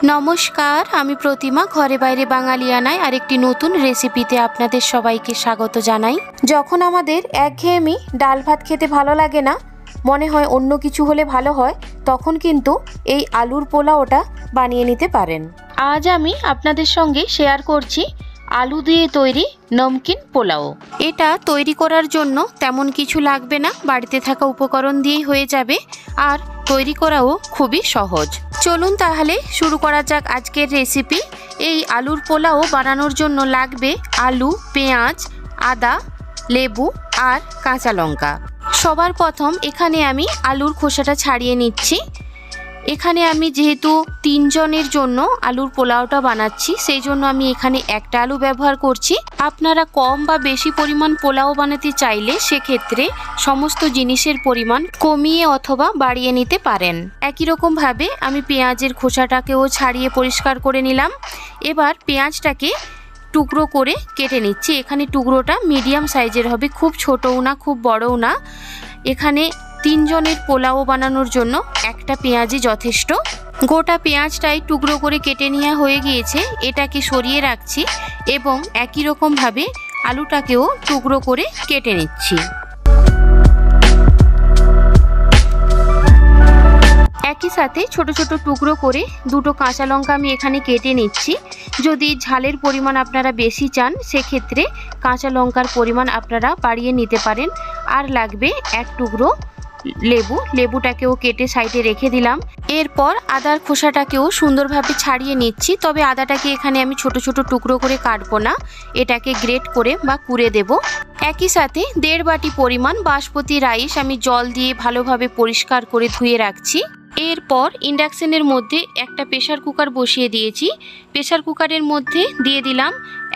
नमस्कार, आमी प्रतिमा घरे बाइरे बांगालियानाय आरेकटी नतून रेसिपिते आपनादेर सबाइके स्वागत जानाई। जखन आमादेर एकघेयेमी डाल भात खेते भालो लागे ना, मने हय अन्य किछु होले भालो हय, तखन किन्तु एई आलुर पोलाओटा बानिये निते पारेन। आज आमी आपनादेर संगे शेयार करछि आलू दिए तैरी नमकीन पोलाओ। एटा तैरी करार जोन्नो तेमन किछु लागबे ना, बाड़ीते थाका उपकरण दिएई हये जाबे आर तैरी कराओ खुबই সহজ। চলুন তাহলে শুরু করা যাক আজকের রেসিপি। এই আলুর পোলাও বানানোর জন্য লাগবে আলু, পেঁয়াজ, আদা, লেবু আর কাঁচা লঙ্কা। সবার প্রথম এখানে আমি আলুর খোসাটা ছাড়িয়ে নিচ্ছি। এখানে আমি যেহেতু 3 জনের জন্য আলুর পোলাওটা বানাচ্ছি, সেই জন্য আমি এখানে একটা আলু ব্যবহার করছি। আপনারা কম বা বেশি পরিমাণ পোলাও বানাতে চাইলে সেক্ষেত্রে সমস্ত জিনিসের পরিমাণ কমিয়ে অথবা বাড়িয়ে নিতে পারেন। একই রকম ভাবে আমি পেঁয়াজের খোসাটাকেও ছাড়িয়ে পরিষ্কার করে নিলাম। এবার পেঁয়াজটাকে টুকরো করে কেটে নিচ্ছি। এখানে টুকরোটা মিডিয়াম সাইজের হবে, খুব ছোটও না খুব বড়ও না। এখানে 3 জনের পোলাও বানানোর জন্য একটা পেঁয়াজই যথেষ্ট। গোটা পেঁয়াজটাই টুকরো করে কেটে নেওয়া হয়ে গিয়েছে, এটাকে সরিয়ে রাখছি এবং একই রকম ভাবে আলুটাকেও টুকরো করে কেটে নিচ্ছি। একই সাথে ছোট ছোট টুকরো করে দুটো কাঁচা লঙ্কা আমি এখানে কেটে নিচ্ছি। যদি ঝালের পরিমাণ আপনারা বেশি চান সেক্ষেত্রে কাঁচা লঙ্কার পরিমাণ আপনারা বাড়িয়ে নিতে পারেন। আর লাগবে এক টুকরো লেবু, লেবুটাকেও কেটে সাইডে রেখে দিলাম। এরপর আদার খোসাটাকেও সুন্দরভাবে ছাড়িয়ে নিচ্ছি, তবে আদাটাকে এখানে আমি ছোট ছোট টুকরো করে কাটবো না, এটাকে গ্রেট করে বা কুড়ে দেব। একই সাথে 1.5 বাটি পরিমাণ বাসমতি রাইস আমি জল দিয়ে ভালোভাবে পরিষ্কার করে ধুয়ে রাখছি। এরপর ইন্ডাকশনের মধ্যে একটা প্রেসার কুকার বসিয়ে দিয়েছি। প্রেসার কুকারের মধ্যে দিয়ে দিলাম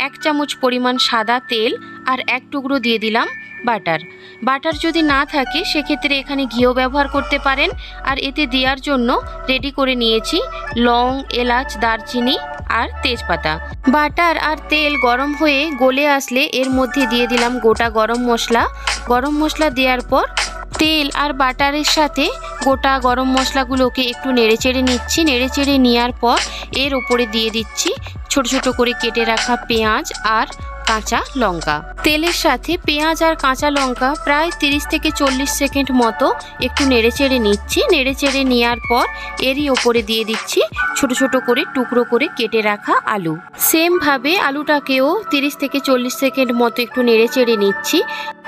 1 চামচ পরিমাণ সাদা তেল আর 1 টুকরো দিয়ে দিলাম বাটার। বাটার যদি না থাকে সেক্ষেত্রে এখানে ঘিও ব্যবহার করতে পারেন। আর এতে দেওয়ার জন্য রেডি করে নিয়েছি লং, এলাচ, দারচিনি আর তেজপাতা। বাটার আর তেল গরম হয়ে গলে আসলে এর মধ্যে দিয়ে দিলাম গোটা গরম মশলা। গরম মশলা দেওয়ার পর তেল আর বাটারের সাথে গোটা গরম মশলাগুলোকে একটু নেড়েচেড়ে নিচ্ছি। নেড়েচেড়ে নেওয়ার পর এর উপরে দিয়ে দিচ্ছি ছোট ছোট করে কেটে রাখা পেঁয়াজ আর কাঁচা লঙ্কা। তেলের সাথে পেঁয়াজ আর কাঁচা লঙ্কা প্রায় 30 থেকে 40 সেকেন্ড মতো একটু নেড়েচেড়ে নিচ্ছি। নেড়েচেড়ে নেওয়ার পর এরই ওপরে দিয়ে দিচ্ছি ছোট ছোট করে টুকরো করে কেটে রাখা আলু। সেম ভাবে আলুটাকেও 30 থেকে 40 সেকেন্ড মতো একটু নেড়েচেড়ে নিচ্ছি।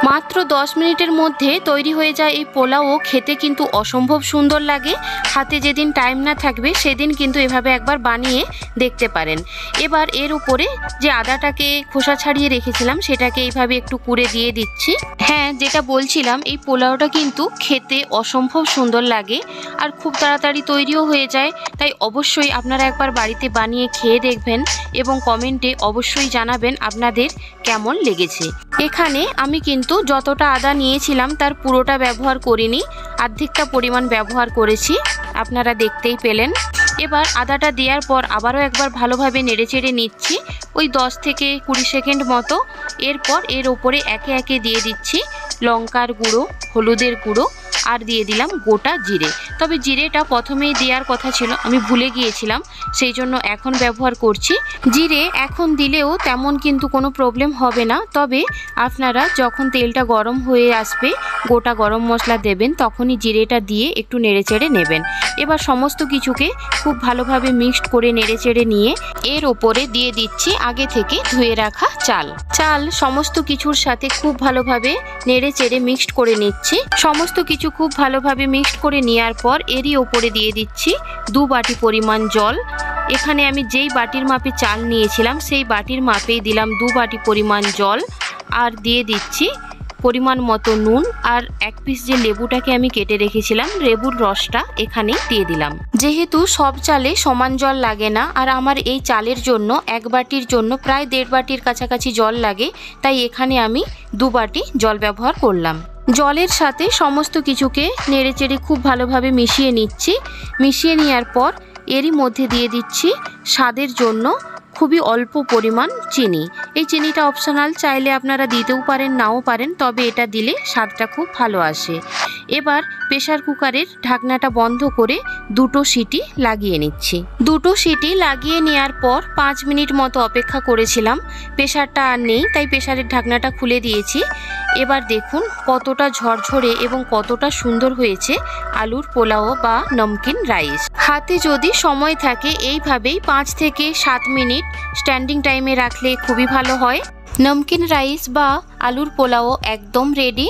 মাত্র 10 মিনিটের মধ্যে তৈরি হয়ে যায় এই পোলাও। খেতে কিন্তু অসম্ভব সুন্দর লাগে। হাতে যেদিন টাইম না থাকবে সেদিন কিন্তু এভাবে একবার বানিয়ে দেখতে পারেন। এবার এর উপরে যে আদাটাকে খোসা ছাড়িয়ে রেখেছিলাম সেটাকে এইভাবে একটু কুড়ে দিয়ে দিচ্ছি। হ্যাঁ, যেটা বলছিলাম এই পোলাওটা কিন্তু খেতে অসম্ভব সুন্দর লাগে আর খুব তাড়াতাড়ি তৈরিও হয়ে যায়। তাই অবশ্যই আপনারা একবার বাড়িতে বানিয়ে খেয়ে দেখবেন এবং কমেন্টে অবশ্যই জানাবেন আপনাদের কেমন লেগেছে। এখানে আমি কিন্তু যতটা আদা নিয়েছিলাম তার পুরোটা ব্যবহার করিনি, অর্ধেকটা পরিমাণ ব্যবহার করেছি, আপনারা দেখতেই পেলেন। এবার আদাটা দেওয়ার পর আবারও একবার ভালোভাবে নেড়েচেড়ে নিচ্ছি ওই 10 থেকে 20 সেকেন্ড মতো। এরপর এর ওপরে একে একে দিয়ে দিচ্ছি লঙ্কার গুঁড়ো, হলুদের গুঁড়ো আর দিয়ে দিলাম গোটা জিরে। তবে জিরেটা প্রথমেই দেওয়ার কথা ছিল, আমি ভুলে গিয়েছিলাম, সেই জন্য এখন ব্যবহার করছি। জিরে এখন দিলেও তেমন কিন্তু কোনো প্রবলেম হবে না, তবে আপনারা যখন তেলটা গরম হয়ে আসবে গোটা গরম মশলা দেবেন তখনই জিরেটা দিয়ে একটু নেড়েচেড়ে নেবেন। এবার সমস্ত কিছুকে খুব ভালোভাবে মিক্সড করে নেড়েচেড়ে নিয়ে এর ওপরে দিয়ে দিচ্ছি আগে থেকে ধুয়ে রাখা চাল। সমস্ত কিছুর সাথে খুব ভালোভাবে নেড়েচেড়ে মিক্সড করে নিচ্ছি। সমস্ত কিছু খুব ভালোভাবে মিক্সড করে নেওয়ার পর এরই ওপরে দিয়ে দিচ্ছি 2 বাটি পরিমাণ জল। এখানে আমি যেই বাটির মাপে চাল নিয়েছিলাম সেই বাটির মাপেই দিলাম 2 বাটি পরিমাণ জল আর দিয়ে দিচ্ছি পরিমাণ মতো নুন আর 1 পিস যে লেবুটাকে আমি কেটে রেখেছিলাম লেবুর রসটা এখানে দিয়ে দিলাম। যেহেতু সব চালে সমান জল লাগে না আর আমার এই চালের জন্য 1 বাটির জন্য প্রায় 1.5 বাটির কাছাকাছি জল লাগে, তাই এখানে আমি 2 বাটি জল ব্যবহার করলাম। জলের সাথে সমস্ত কিছুকে নেড়েচেড়ে খুব ভালোভাবে মিশিয়ে নিচ্ছি। মিশিয়ে নেওয়ার পর এরই মধ্যে দিয়ে দিচ্ছি স্বাদের জন্য খুবই অল্প পরিমাণ চিনি। এই চিনিটা অপশনাল, চাইলে আপনারা দিতেও পারেন নাও পারেন, তবে এটা দিলে স্বাদটা খুব ভালো আসে। এবার প্রেসার কুকারের ঢাকনাটা বন্ধ করে 2টো সিটি লাগিয়ে নিচ্ছি। 2টো সিটি লাগিয়ে নেওয়ার পর 5 মিনিট মতো অপেক্ষা করেছিলাম। প্রেসারটা আর নেই, তাই প্রেসারের ঢাকনাটা খুলে দিয়েছি। এবার দেখুন কতটা ঝরঝরে এবং কতটা সুন্দর হয়েছে আলুর পোলাও বা নমকিন রাইস। হাতে যদি সময় থাকে এইভাবেই 5 থেকে 7 মিনিট স্ট্যান্ডিং টাইমে রাখলে খুবই ভালো হয়। নমকিন রাইস বা আলুর পোলাও একদম রেডি।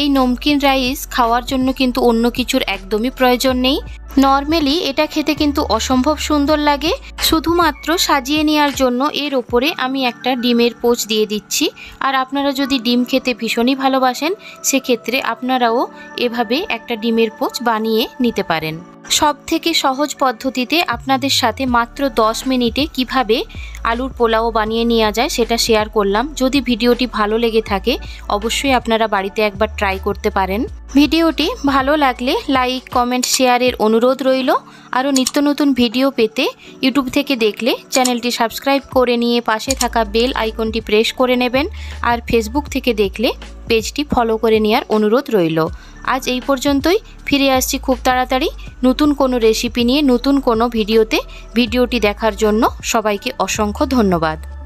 এই নমকিন রাইস খাওয়ার জন্য কিন্তু অন্য কিছুর একদমই প্রয়োজন নেই। নর্মালি এটা খেতে কিন্তু অসম্ভব সুন্দর লাগে। শুধুমাত্র সাজিয়ে নেওয়ার জন্য এর ওপরে আমি একটা ডিমের পোচ দিয়ে দিচ্ছি। আর আপনারা যদি ডিম খেতে ভীষণই ভালোবাসেন সেক্ষেত্রে আপনারাও এভাবে একটা ডিমের পোচ বানিয়ে নিতে পারেন। সব থেকে সহজ পদ্ধতিতে আপনাদের সাথে মাত্র 10 মিনিটে কিভাবে আলুর পোলাও বানিয়ে নেওয়া যায় সেটা শেয়ার করলাম। যদি ভিডিওটি ভালো লেগে থাকে অবশ্যই আপনারা বাড়িতে একবার ট্রাই করতে পারেন। ভিডিওটি ভালো লাগলে লাইক, কমেন্ট, শেয়ারের অনুরোধ রইল। আরও নিত্য নতুন ভিডিও পেতে ইউটিউব থেকে দেখলে চ্যানেলটি সাবস্ক্রাইব করে নিয়ে পাশে থাকা বেল আইকনটি প্রেস করে নেবেন। আর ফেসবুক থেকে দেখলে পেজটি ফলো করে নেওয়ার অনুরোধ রইল। আজ এই পর্যন্তই, ফিরে আসছি খুব তাড়াতাড়ি নতুন কোনো রেসিপি নিয়ে নতুন কোনো ভিডিওতে। ভিডিওটি দেখার জন্য সবাইকে অসংখ্য ধন্যবাদ।